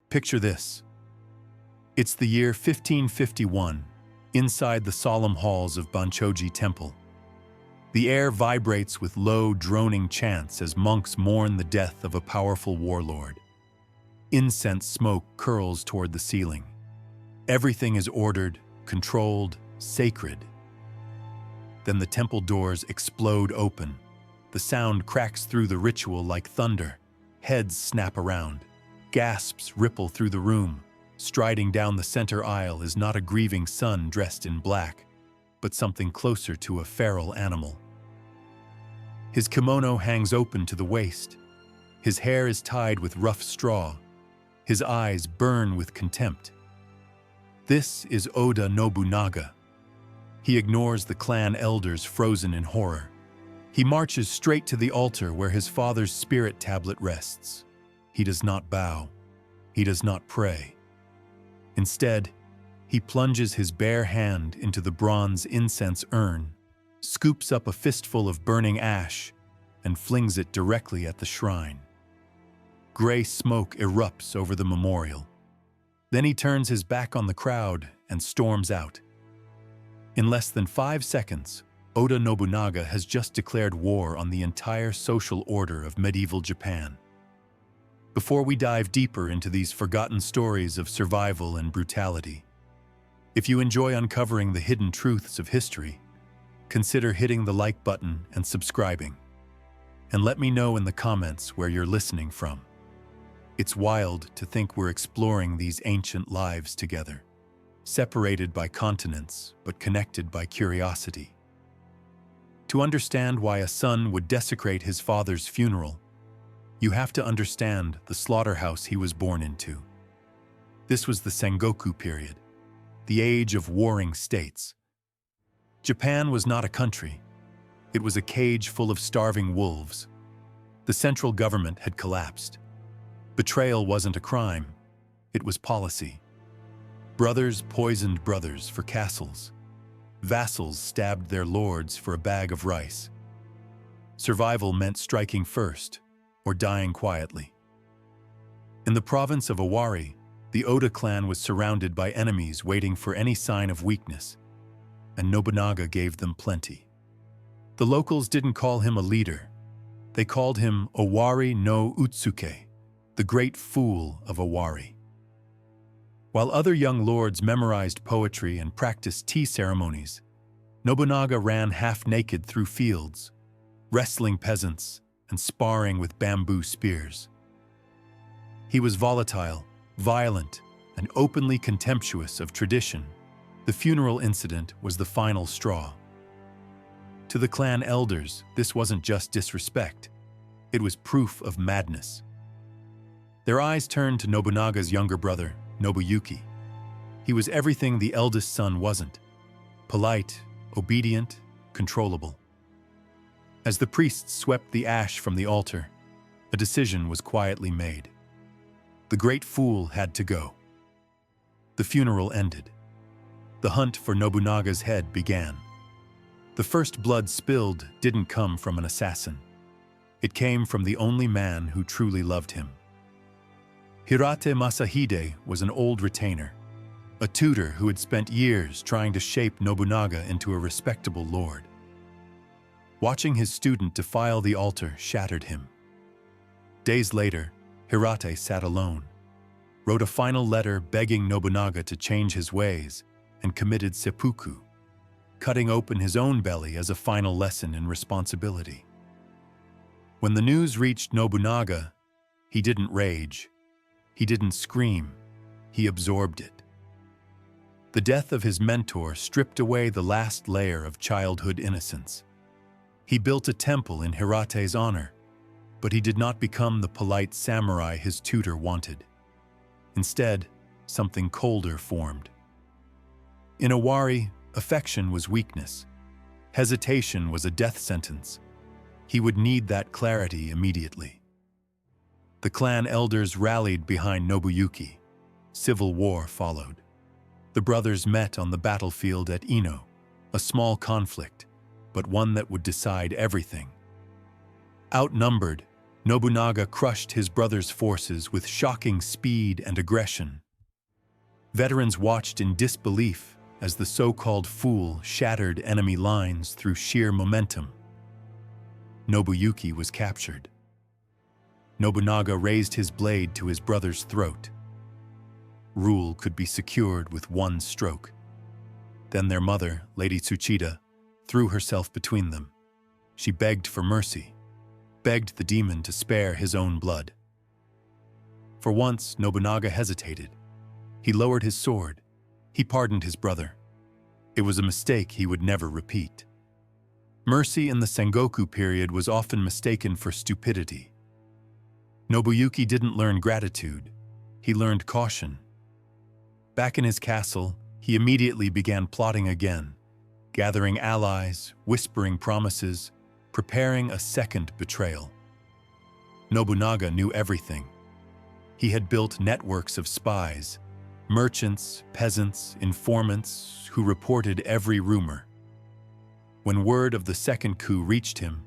Picture this. It's the year 1551, inside the solemn halls of Banchoji Temple. The air vibrates with low, droning chants as monks mourn the death of a powerful warlord. Incense smoke curls toward the ceiling. Everything is ordered, controlled, sacred. Then the temple doors explode open. The sound cracks through the ritual like thunder. Heads snap around. Gasps ripple through the room. Striding down the center aisle is not a grieving son dressed in black, but something closer to a feral animal. His kimono hangs open to the waist. His hair is tied with rough straw. His eyes burn with contempt. This is Oda Nobunaga. He ignores the clan elders frozen in horror. He marches straight to the altar where his father's spirit tablet rests. He does not bow. He does not pray. Instead, he plunges his bare hand into the bronze incense urn, scoops up a fistful of burning ash, and flings it directly at the shrine. Gray smoke erupts over the memorial. Then he turns his back on the crowd and storms out. In less than 5 seconds, Oda Nobunaga has just declared war on the entire social order of medieval Japan. Before we dive deeper into these forgotten stories of survival and brutality, if you enjoy uncovering the hidden truths of history, consider hitting the like button and subscribing. And let me know in the comments where you're listening from. It's wild to think we're exploring these ancient lives together, separated by continents but connected by curiosity. To understand why a son would desecrate his father's funeral, you have to understand the slaughterhouse he was born into. This was the Sengoku period, the age of warring states. Japan was not a country. It was a cage full of starving wolves. The central government had collapsed. Betrayal wasn't a crime. It was policy. Brothers poisoned brothers for castles. Vassals stabbed their lords for a bag of rice. Survival meant striking first, or dying quietly. In the province of Owari, the Oda clan was surrounded by enemies waiting for any sign of weakness, and Nobunaga gave them plenty. The locals didn't call him a leader. They called him Owari no Utsuke, the great fool of Owari. While other young lords memorized poetry and practiced tea ceremonies, Nobunaga ran half-naked through fields, wrestling peasants and sparring with bamboo spears. He was volatile, violent, and openly contemptuous of tradition. The funeral incident was the final straw. To the clan elders, this wasn't just disrespect. It was proof of madness. Their eyes turned to Nobunaga's younger brother, Nobuyuki. He was everything the eldest son wasn't: polite, obedient, controllable. As the priests swept the ash from the altar, a decision was quietly made. The great fool had to go. The funeral ended. The hunt for Nobunaga's head began. The first blood spilled didn't come from an assassin. It came from the only man who truly loved him. Hirate Masahide was an old retainer, a tutor who had spent years trying to shape Nobunaga into a respectable lord. Watching his student defile the altar shattered him. Days later, Hirate sat alone, wrote a final letter begging Nobunaga to change his ways, and committed seppuku, cutting open his own belly as a final lesson in responsibility. When the news reached Nobunaga, he didn't rage. He didn't scream. He absorbed it. The death of his mentor stripped away the last layer of childhood innocence. He built a temple in Hirate's honor, but he did not become the polite samurai his tutor wanted. Instead, something colder formed. In Owari, affection was weakness. Hesitation was a death sentence. He would need that clarity immediately. The clan elders rallied behind Nobuyuki. Civil war followed. The brothers met on the battlefield at Ino, a small conflict, but one that would decide everything. Outnumbered, Nobunaga crushed his brother's forces with shocking speed and aggression. Veterans watched in disbelief as the so-called fool shattered enemy lines through sheer momentum. Nobuyuki was captured. Nobunaga raised his blade to his brother's throat. Rule could be secured with one stroke. Then their mother, Lady Tsuchida, threw herself between them. She begged for mercy, begged the demon to spare his own blood. For once, Nobunaga hesitated. He lowered his sword. He pardoned his brother. It was a mistake he would never repeat. Mercy in the Sengoku period was often mistaken for stupidity. Nobuyuki didn't learn gratitude. He learned caution. Back in his castle, he immediately began plotting again, gathering allies, whispering promises, preparing a second betrayal. Nobunaga knew everything. He had built networks of spies, merchants, peasants, informants who reported every rumor. When word of the second coup reached him,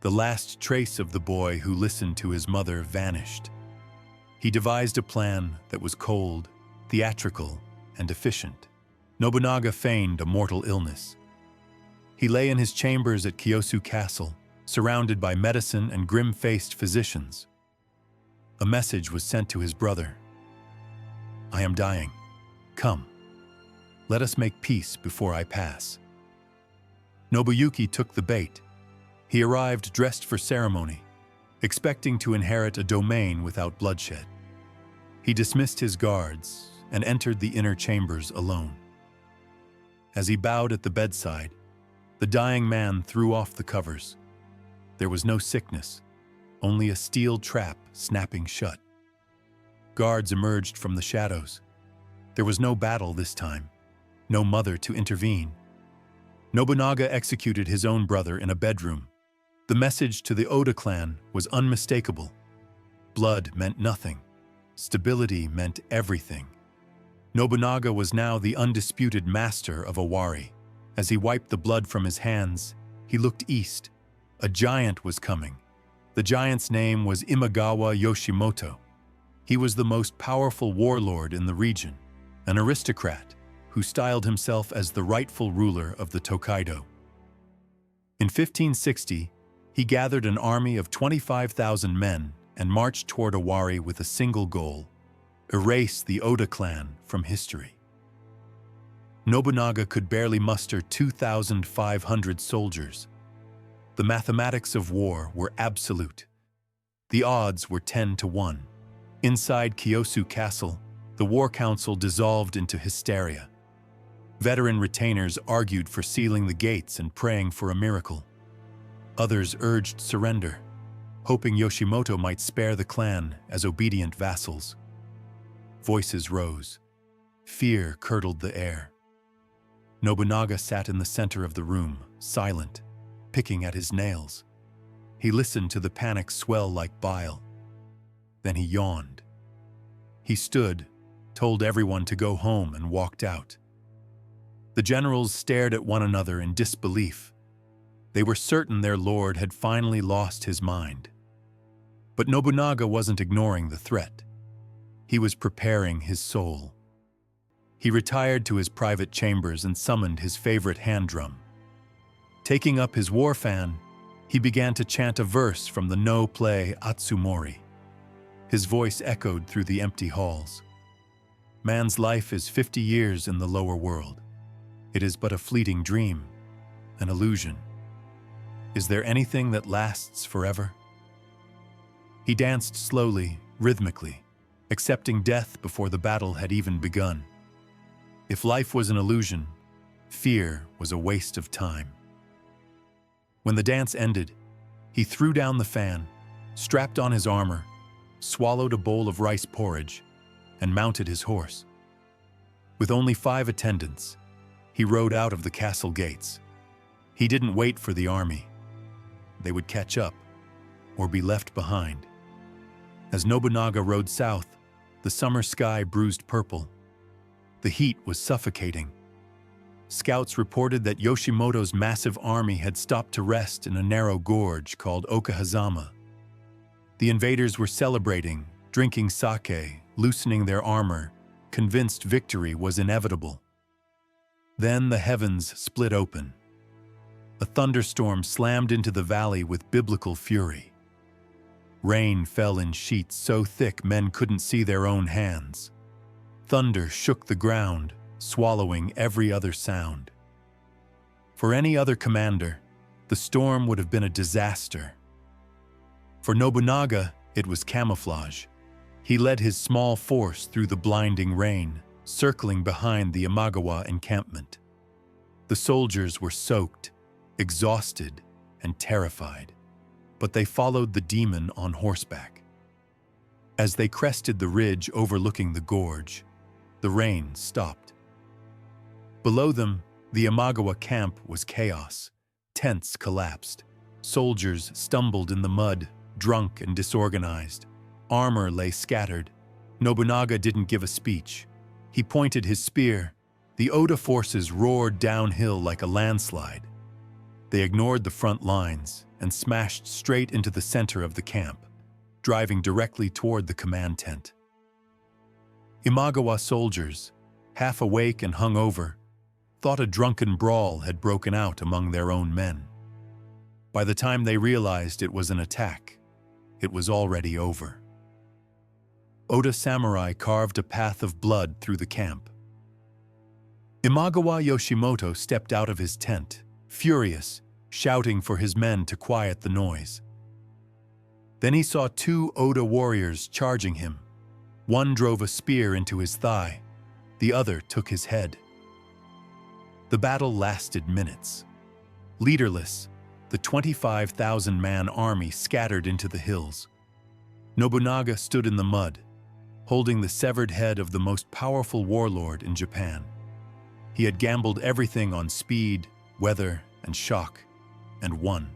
the last trace of the boy who listened to his mother vanished. He devised a plan that was cold, theatrical, and efficient. Nobunaga feigned a mortal illness. He lay in his chambers at Kyosu Castle, surrounded by medicine and grim-faced physicians. A message was sent to his brother. "I am dying. Come. Let us make peace before I pass." Nobuyuki took the bait. He arrived dressed for ceremony, expecting to inherit a domain without bloodshed. He dismissed his guards and entered the inner chambers alone. As he bowed at the bedside, the dying man threw off the covers. There was no sickness, only a steel trap snapping shut. Guards emerged from the shadows. There was no battle this time, no mother to intervene. Nobunaga executed his own brother in a bedroom. The message to the Oda clan was unmistakable. Blood meant nothing. Stability meant everything. Nobunaga was now the undisputed master of Owari. As he wiped the blood from his hands, he looked east. A giant was coming. The giant's name was Imagawa Yoshimoto. He was the most powerful warlord in the region, an aristocrat who styled himself as the rightful ruler of the Tokaido. In 1560, he gathered an army of 25,000 men and marched toward Owari with a single goal: erase the Oda clan from history. Nobunaga could barely muster 2,500 soldiers. The mathematics of war were absolute. The odds were 10 to 1. Inside Kyosu Castle, the war council dissolved into hysteria. Veteran retainers argued for sealing the gates and praying for a miracle. Others urged surrender, hoping Yoshimoto might spare the clan as obedient vassals. Voices rose. Fear curdled the air. Nobunaga sat in the center of the room, silent, picking at his nails. He listened to the panic swell like bile. Then he yawned. He stood, told everyone to go home, and walked out. The generals stared at one another in disbelief. They were certain their lord had finally lost his mind. But Nobunaga wasn't ignoring the threat. He was preparing his soul. He retired to his private chambers and summoned his favorite hand drum. Taking up his war fan, he began to chant a verse from the No play Atsumori. His voice echoed through the empty halls. Man's life is 50 years in the lower world. It is but a fleeting dream, an illusion. Is there anything that lasts forever? He danced slowly, rhythmically, accepting death before the battle had even begun. If life was an illusion, fear was a waste of time. When the dance ended, he threw down the fan, strapped on his armor, swallowed a bowl of rice porridge, and mounted his horse. With only 5 attendants, he rode out of the castle gates. He didn't wait for the army. They would catch up, or be left behind. As Nobunaga rode south, the summer sky bruised purple. The heat was suffocating. Scouts reported that Yoshimoto's massive army had stopped to rest in a narrow gorge called Okahazama. The invaders were celebrating, drinking sake, loosening their armor, convinced victory was inevitable. Then the heavens split open. A thunderstorm slammed into the valley with biblical fury. Rain fell in sheets so thick men couldn't see their own hands. Thunder shook the ground, swallowing every other sound. For any other commander, the storm would have been a disaster. For Nobunaga, it was camouflage. He led his small force through the blinding rain, circling behind the Imagawa encampment. The soldiers were soaked, exhausted, and terrified, but they followed the demon on horseback. As they crested the ridge overlooking the gorge, the rain stopped. Below them, the Imagawa camp was chaos. Tents collapsed. Soldiers stumbled in the mud, drunk and disorganized. Armor lay scattered. Nobunaga didn't give a speech. He pointed his spear. The Oda forces roared downhill like a landslide. They ignored the front lines and smashed straight into the center of the camp, driving directly toward the command tent. Imagawa soldiers, half awake and hungover, thought a drunken brawl had broken out among their own men. By the time they realized it was an attack, it was already over. Oda samurai carved a path of blood through the camp. Imagawa Yoshimoto stepped out of his tent, furious, shouting for his men to quiet the noise. Then he saw two Oda warriors charging him. One drove a spear into his thigh, the other took his head. The battle lasted minutes. Leaderless, the 25,000-man army scattered into the hills. Nobunaga stood in the mud, holding the severed head of the most powerful warlord in Japan. He had gambled everything on speed, weather, and shock, and won.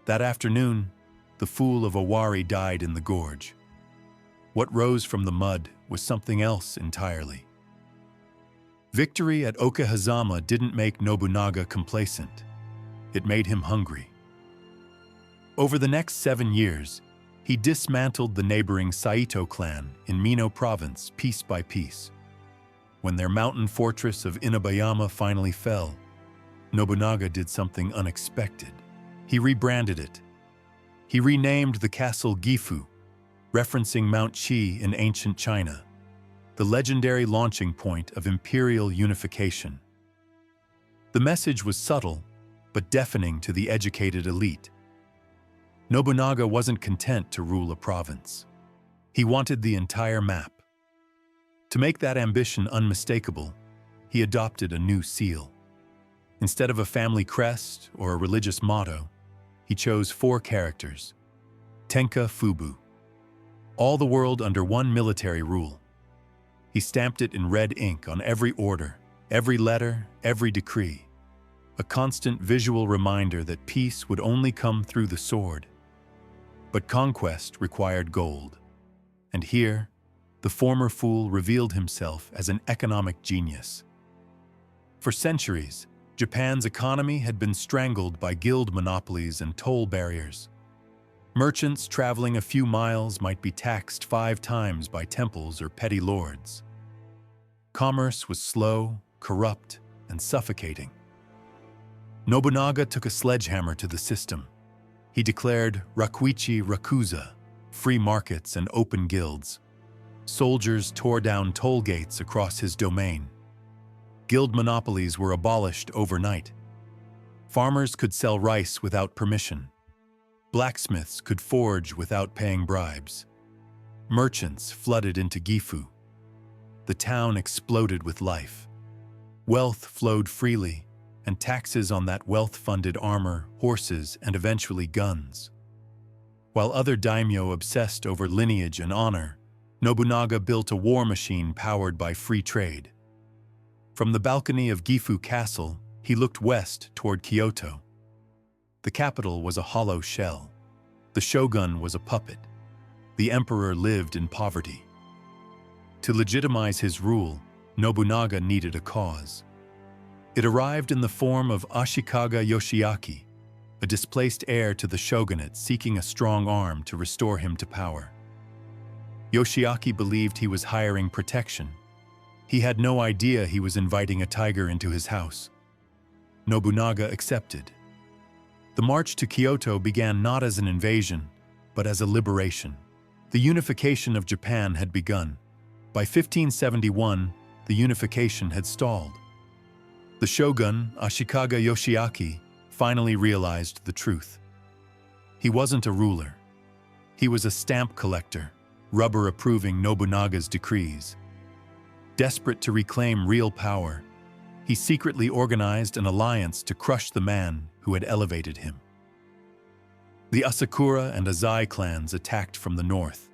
That afternoon, the fool of Owari died in the gorge. What rose from the mud was something else entirely. Victory at Okehazama didn't make Nobunaga complacent. It made him hungry. Over the next 7 years, he dismantled the neighboring Saito clan in Mino province piece by piece. When their mountain fortress of Inabayama finally fell, Nobunaga did something unexpected. He rebranded it. He renamed the castle Gifu, referencing Mount Hiei in ancient China, the legendary launching point of imperial unification. The message was subtle, but deafening to the educated elite. Nobunaga wasn't content to rule a province. He wanted the entire map. To make that ambition unmistakable, he adopted a new seal. Instead of a family crest or a religious motto, he chose 4 characters: Tenka Fubu, all the world under one military rule. He stamped it in red ink on every order, every letter, every decree, a constant visual reminder that peace would only come through the sword. But conquest required gold, and here, the former fool revealed himself as an economic genius. For centuries, Japan's economy had been strangled by guild monopolies and toll barriers. Merchants traveling a few miles might be taxed 5 times by temples or petty lords. Commerce was slow, corrupt, and suffocating. Nobunaga took a sledgehammer to the system. He declared Rakuichi Rakuza, free markets and open guilds. Soldiers tore down toll gates across his domain. Guild monopolies were abolished overnight. Farmers could sell rice without permission. Blacksmiths could forge without paying bribes. Merchants flooded into Gifu. The town exploded with life. Wealth flowed freely, and taxes on that wealth funded armor, horses, and eventually guns. While other daimyo obsessed over lineage and honor, Nobunaga built a war machine powered by free trade. From the balcony of Gifu Castle, he looked west toward Kyoto. The capital was a hollow shell. The shogun was a puppet. The emperor lived in poverty. To legitimize his rule, Nobunaga needed a cause. It arrived in the form of Ashikaga Yoshiaki, a displaced heir to the shogunate seeking a strong arm to restore him to power. Yoshiaki believed he was hiring protection. He had no idea he was inviting a tiger into his house. Nobunaga accepted. The march to Kyoto began not as an invasion, but as a liberation. The unification of Japan had begun. By 1571, the unification had stalled. The shogun, Ashikaga Yoshiaki, finally realized the truth. He wasn't a ruler. He was a stamp collector, rubber-approving Nobunaga's decrees. Desperate to reclaim real power, he secretly organized an alliance to crush the man who had elevated him. The Asakura and Azai clans attacked from the north,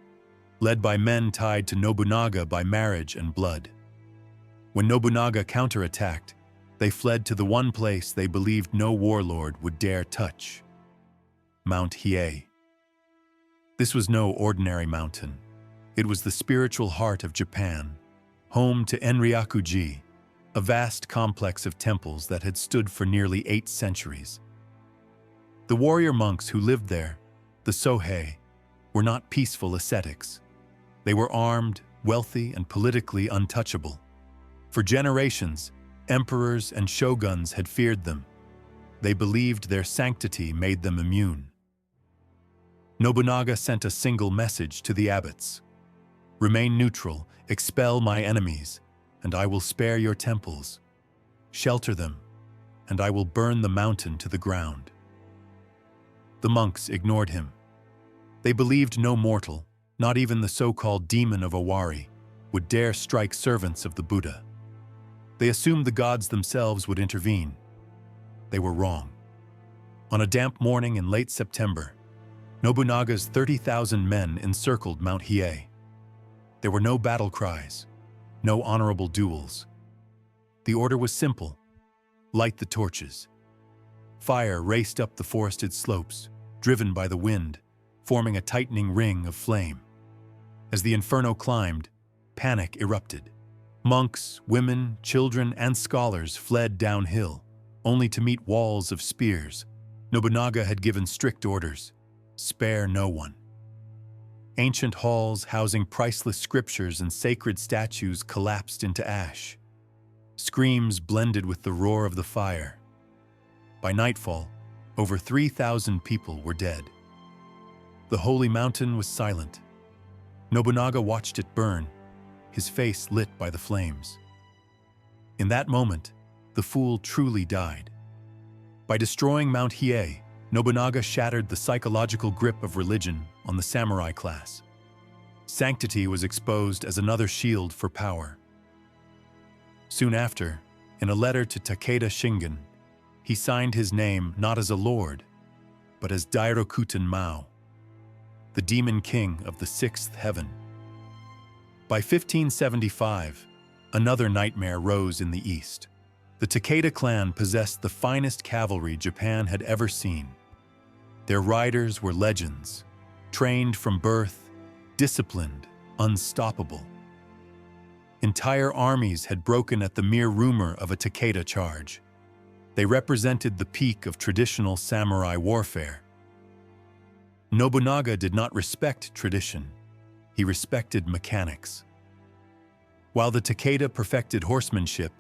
led by men tied to Nobunaga by marriage and blood. When Nobunaga counterattacked, they fled to the one place they believed no warlord would dare touch: Mount Hiei. This was no ordinary mountain. It was the spiritual heart of Japan, home to Enryaku-ji, a vast complex of temples that had stood for nearly 8 centuries. The warrior monks who lived there, the Sohei, were not peaceful ascetics. They were armed, wealthy, and politically untouchable. For generations, emperors and shoguns had feared them. They believed their sanctity made them immune. Nobunaga sent a single message to the abbots: "Remain neutral, expel my enemies, and I will spare your temples. Shelter them, and I will burn the mountain to the ground." The monks ignored him. They believed no mortal, not even the so-called demon of Owari, would dare strike servants of the Buddha. They assumed the gods themselves would intervene. They were wrong. On a damp morning in late September, Nobunaga's 30,000 men encircled Mount Hiei. There were no battle cries, no honorable duels. The order was simple: light the torches. Fire raced up the forested slopes, driven by the wind, forming a tightening ring of flame. As the inferno climbed, panic erupted. Monks, women, children, and scholars fled downhill, only to meet walls of spears. Nobunaga had given strict orders: spare no one. Ancient halls housing priceless scriptures and sacred statues collapsed into ash. Screams blended with the roar of the fire. By nightfall, over 3,000 people were dead. The holy mountain was silent. Nobunaga watched it burn, his face lit by the flames. In that moment, the fool truly died. By destroying Mount Hiei, Nobunaga shattered the psychological grip of religion on the samurai class. Sanctity was exposed as another shield for power. Soon after, in a letter to Takeda Shingen, he signed his name not as a lord, but as Dairokuten Mao, the demon king of the 6th heaven. By 1575, another nightmare rose in the east. The Takeda clan possessed the finest cavalry Japan had ever seen. Their riders were legends, trained from birth, disciplined, unstoppable. Entire armies had broken at the mere rumor of a Takeda charge. They represented the peak of traditional samurai warfare. Nobunaga did not respect tradition. He respected mechanics. While the Takeda perfected horsemanship,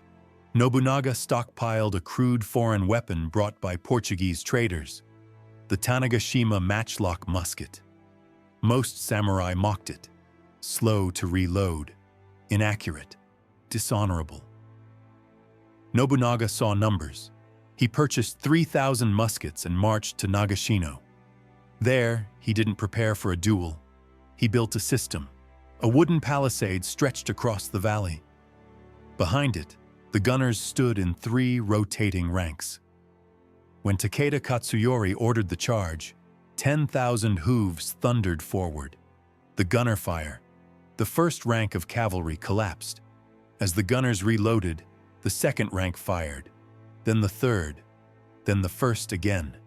Nobunaga stockpiled a crude foreign weapon brought by Portuguese traders: the Tanegashima matchlock musket. Most samurai mocked it: slow to reload, inaccurate, dishonorable. Nobunaga saw numbers. He purchased 3,000 muskets and marched to Nagashino. There, he didn't prepare for a duel. He built a system. A wooden palisade stretched across the valley. Behind it, the gunners stood in 3 rotating ranks. When Takeda Katsuyori ordered the charge, 10,000 hooves thundered forward. The gunner fire. The first rank of cavalry collapsed. As the gunners reloaded, the second rank fired, then the third, then the first again.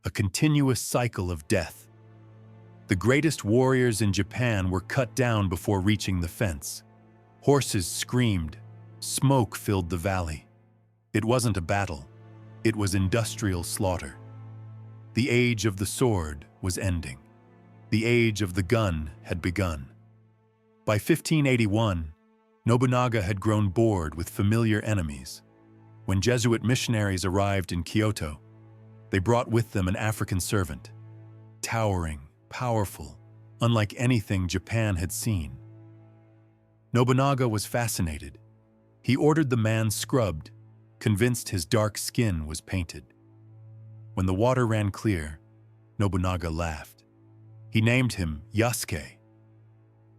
A continuous cycle of death. The greatest warriors in Japan were cut down before reaching the fence. Horses screamed. Smoke filled the valley. It wasn't a battle. It was industrial slaughter. The age of the sword was ending. The age of the gun had begun. By 1581, Nobunaga had grown bored with familiar enemies. When Jesuit missionaries arrived in Kyoto, they brought with them an African servant, towering, powerful, unlike anything Japan had seen. Nobunaga was fascinated. He ordered the man scrubbed, convinced his dark skin was painted. When the water ran clear, Nobunaga laughed. He named him Yasuke.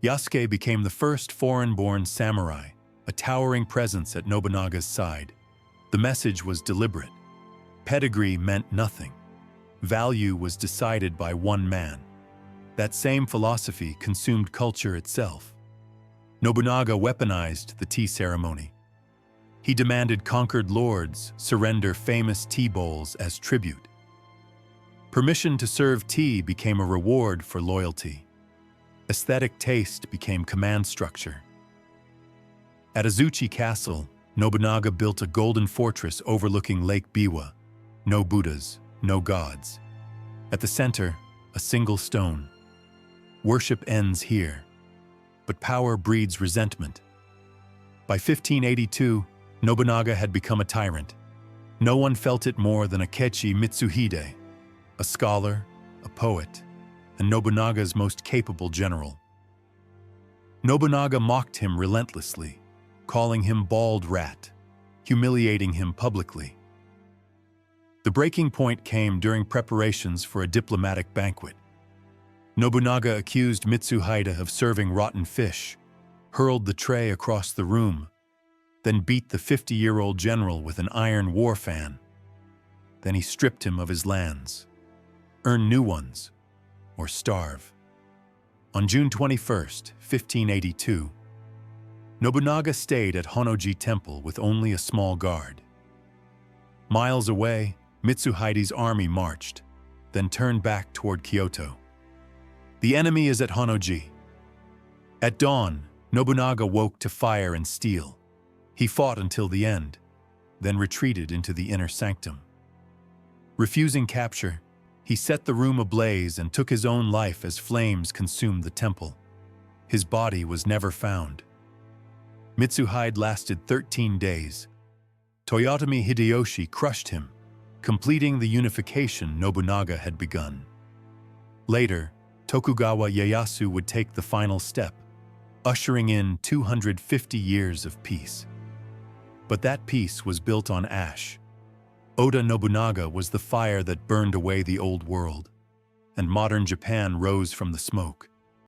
Yasuke became the first foreign-born samurai, a towering presence at Nobunaga's side. The message was deliberate. Pedigree meant nothing. Value was decided by one man. That same philosophy consumed culture itself. Nobunaga weaponized the tea ceremony. He demanded conquered lords surrender famous tea bowls as tribute. Permission to serve tea became a reward for loyalty. Aesthetic taste became command structure. At Azuchi Castle, Nobunaga built a golden fortress overlooking Lake Biwa. No Buddhas, no gods. At the center, a single stone. Worship ends here. But power breeds resentment. By 1582, Nobunaga had become a tyrant. No one felt it more than Akechi Mitsuhide, a scholar, a poet, and Nobunaga's most capable general. Nobunaga mocked him relentlessly, calling him bald rat, humiliating him publicly. The breaking point came during preparations for a diplomatic banquet. Nobunaga accused Mitsuhide of serving rotten fish, hurled the tray across the room, then beat the 50-year-old general with an iron war fan. Then he stripped him of his lands. Earn new ones, or starve. On June 21, 1582, Nobunaga stayed at Honnō-ji Temple with only a small guard. Miles away, Mitsuhide's army marched, then turned back toward Kyoto. The enemy is at Honnō-ji. At dawn, Nobunaga woke to fire and steel. He fought until the end, then retreated into the inner sanctum. Refusing capture, he set the room ablaze and took his own life as flames consumed the temple. His body was never found. Mitsuhide lasted 13 days. Toyotomi Hideyoshi crushed him, completing the unification Nobunaga had begun. Later, Tokugawa Ieyasu would take the final step, ushering in 250 years of peace. But that peace was built on ash. Oda Nobunaga was the fire that burned away the old world, and modern Japan rose from the smoke.